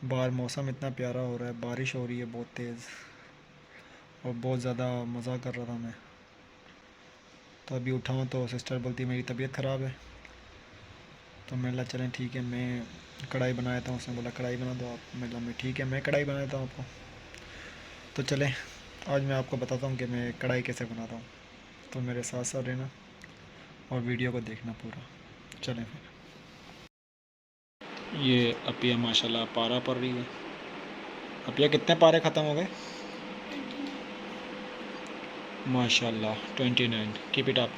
बाहर मौसम इतना प्यारा हो रहा है, बारिश हो रही है बहुत तेज़, और बहुत ज़्यादा मज़ा कर रहा था मैं। तो अभी उठा हूँ तो सिस्टर बोलती मेरी तबीयत ख़राब है। तो मैंने बोला चलें ठीक है, मैं कढ़ाई बनाया था। उसने बोला कढ़ाई बना दो आप। मैं बोला मैं ठीक है, मैं कढ़ाई बनाता हूँ आपको। तो चलें, आज मैं आपको बताता हूँ कि मैं कढ़ाई कैसे बनाता हूँ। तो मेरे साथ साथ रहना और वीडियो को देखना पूरा। चलें फिर। ये अपिया माशाल्लाह पारा पड़ रही है। अपिया कितने पारे ख़त्म हो गए? माशाल्लाह 29। Keep it up.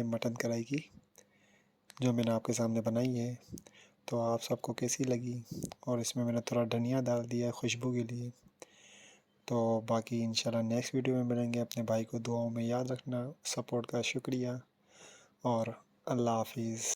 मटन कढ़ाई की, जो मैंने आपके सामने बनाई है। तो आप सबको कैसी लगी? और इसमें मैंने थोड़ा धनिया डाल दिया खुशबू के लिए। तो बाकी इंशाल्लाह नेक्स्ट वीडियो में मिलेंगे। अपने भाई को दुआओं में याद रखना। सपोर्ट का शुक्रिया और अल्लाह हाफिज़।